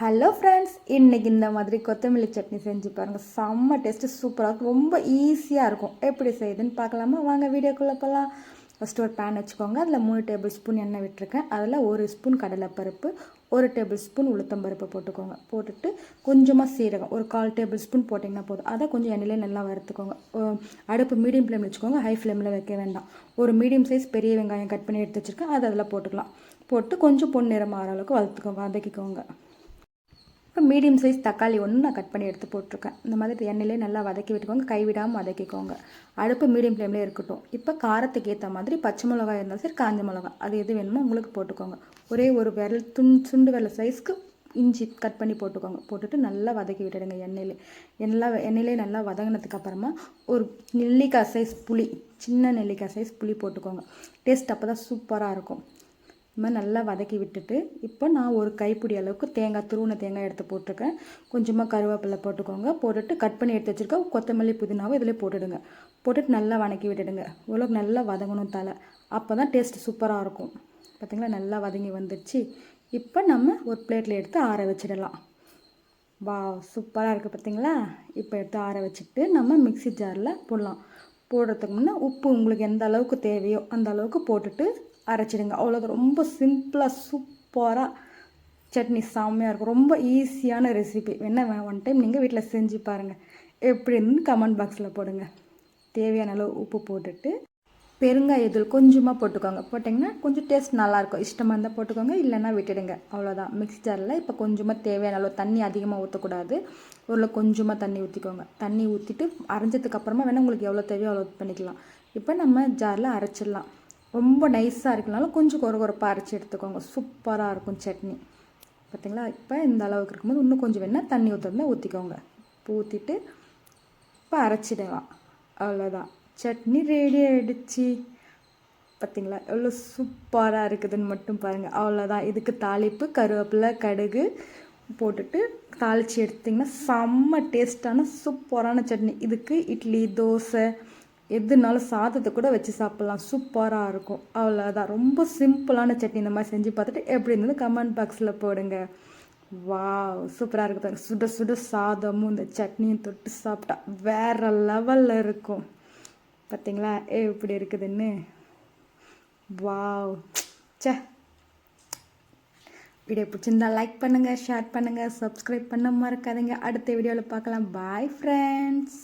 Hello friends, இன்றைக்கி இந்த மாதிரி கொத்தமல்லி சட்னி செஞ்சு பாருங்கள். செம்ம டேஸ்ட்டு, சூப்பராக இருக்கும், ரொம்ப ஈஸியாக இருக்கும். எப்படி செய்யுதுன்னு பார்க்கலாமா? வாங்க வீடியோக்குள்ளே போகலாம். ஃபஸ்ட்டு ஒரு பேன் வச்சுக்கோங்க. அதில் 3 டேபிள் ஸ்பூன் எண்ணெய் விட்டுருக்கேன். அதில் 1 ஸ்பூன் கடலைப்பருப்பு, 1 டேபிள் ஸ்பூன் உளுத்தம்பருப்பு போட்டுக்கோங்க. போட்டுட்டு கொஞ்சமாக சீரகம் ஒரு 1/4 டேபிள் ஸ்பூன் போட்டிங்கன்னா போதும். அதை கொஞ்சம் எண்ணெயிலே நல்லா வறுத்துக்கோங்க. அடுப்பு மீடியம் ஃப்ளேமில் வச்சுக்கோங்க, ஹை ஃப்ளேமில் வைக்க வேண்டாம். ஒரு மீடியம் சைஸ் பெரிய வெங்காயம் கட் பண்ணி எடுத்து வச்சுருக்கேன், அதை அதில் போட்டுக்கலாம். போட்டு கொஞ்சம் பொன்னிறம் ஆகிற அளவுக்கு வதக்கிக்கோங்க. இப்போ மீடியம் சைஸ் தக்காளி ஒன்று நான் கட் பண்ணி எடுத்து போட்டிருக்கேன். இந்த மாதிரி எண்ணெயிலே நல்லா வதக்கி விட்டுக்கோங்க, கைவிடாமல் வதக்கிக்கோங்க. அடுப்பு மீடியம் ஃப்ளேம்லேயே இருக்கட்டும். இப்போ காரத்துக்கு ஏற்ற மாதிரி பச்சை மிளகாய் இருந்தாலும் சரி, காஞ்ச மிளகாய் அது எது வேணுமோ உங்களுக்கு போட்டுக்கோங்க. ஒரே ஒரு விரல் சுண்டு விரல் சைஸ்க்கு இஞ்சி கட் பண்ணி போட்டுக்கோங்க. போட்டுட்டு நல்லா வதக்கி விட்டுடுங்க எண்ணெயிலே நல்லா வதங்கினதுக்கப்புறமா ஒரு நெல்லிக்காய் சைஸ் புளி, சின்ன நெல்லிக்காய் சைஸ் புளி போட்டுக்கோங்க. டேஸ்ட் அப்போ தான் சூப்பராக இருக்கும். இந்த மாதிரி நல்லா வதக்கி விட்டுட்டு இப்போ நான் ஒரு கைப்பிடி அளவுக்கு துருவின தேங்காய் எடுத்து போட்டிருக்கேன். கொஞ்சமாக கருவேப்பிலை போட்டுக்கோங்க. போட்டுட்டு கட் பண்ணி எடுத்து வச்சுருக்கேன் கொத்தமல்லி புதினாவை இதில் போட்டுடுங்க. போட்டுட்டு நல்லா வதக்கி விட்டுடுங்க. ஓரளவுக்கு நல்லா வதங்கணும் தலை, அப்போ தான் டேஸ்ட் சூப்பராக இருக்கும். பார்த்திங்களா, நல்லா வதங்கி வந்துடுச்சு. இப்போ நம்ம ஒரு பிளேட்டில் எடுத்து ஆற வச்சிடலாம். வா, சூப்பராக இருக்குது பார்த்திங்களா. இப்போ எடுத்து ஆற வச்சுட்டு நம்ம மிக்ஸி ஜாரில் போடலாம். போடுறதுக்கு முன்னே உப்பு உங்களுக்கு எந்த அளவுக்கு தேவையோ அந்த அளவுக்கு போட்டுட்டு அரைச்சிடுங்க. அவ்வளோதான், ரொம்ப சிம்பிளாக சூப்பராக சட்னி செம்மையாக இருக்கும். ரொம்ப ஈஸியான ரெசிபி. ஒன் டைம் நீங்கள் வீட்டில் செஞ்சு பாருங்கள். எப்படின்னு கமெண்ட் பாக்ஸில் போடுங்க. தேவையான அளவு உப்பு போட்டுட்டு பெருங்காயத்தூள் கொஞ்சமாக போட்டுக்கோங்க. போட்டிங்கன்னா கொஞ்சம் டேஸ்ட் நல்லாயிருக்கும். இஷ்டமாக இருந்தால் போட்டுக்கோங்க, இல்லைன்னா விட்டுடுங்க. அவ்வளோதான். மிக்ஸி ஜாரில் இப்போ கொஞ்சமாக தேவையான அளவு தண்ணி அதிகமாக ஊற்றக்கூடாது. ஒரு கொஞ்சமாக தண்ணி ஊற்றிக்கோங்க. தண்ணி ஊற்றிட்டு அரைஞ்சதுக்கப்புறமா வேணால் உங்களுக்கு எவ்வளோ தேவையோ அவ்வளோ பண்ணிக்கலாம். இப்போ நம்ம ஜாரில் அரைச்சிடலாம். ரொம்ப நைஸாக இருக்கனாலும் கொஞ்சம் கொரப்பாக அரைச்சி எடுத்துக்கோங்க. சூப்பராக இருக்கும் சட்னி. பார்த்திங்களா, இப்போ இந்த அளவுக்கு இருக்கும்போது இன்னும் கொஞ்சம் வேணால் தண்ணி ஊற்றிக்கோங்க. ஊற்றிட்டு இப்போ அரைச்சிடலாம். அவ்வளோதான், சட்னி ரெடி ஆகிடுச்சு. பார்த்திங்களா எவ்வளோ சூப்பராக இருக்குதுன்னு மட்டும் பாருங்கள். அவ்வளோதான். இதுக்கு தாளிப்பு கருவேப்பிலை கடுகு போட்டுட்டு தாளித்து எடுத்திங்கன்னா செம்ம டேஸ்ட்டான சூப்பரான சட்னி. இதுக்கு இட்லி தோசை எதுனாலும் சாதத்தை கூட வச்சு சாப்பிட்லாம். சூப்பராக இருக்கும். அவ்வளோதான், ரொம்ப சிம்பிளான சட்னி. இந்த மாதிரி செஞ்சு பார்த்துட்டு எப்படி இருந்தது கமெண்ட் பாக்ஸில் போடுங்க. வா, சூப்பராக இருக்குது. சுட சுட சாதமும் இந்த சட்னியும் தொட்டு சாப்பிட்டா வேறு லெவலில் இருக்கும். பார்த்திங்களா எப்படி இருக்குதுன்னு. வாவ், சே. வீடியோ பிடிச்சிருந்தா லைக் பண்ணுங்கள், ஷேர் பண்ணுங்கள், சப்ஸ்கிரைப் பண்ண மறக்காதீங்க. அடுத்த வீடியோவில் பார்க்கலாம். Bye friends.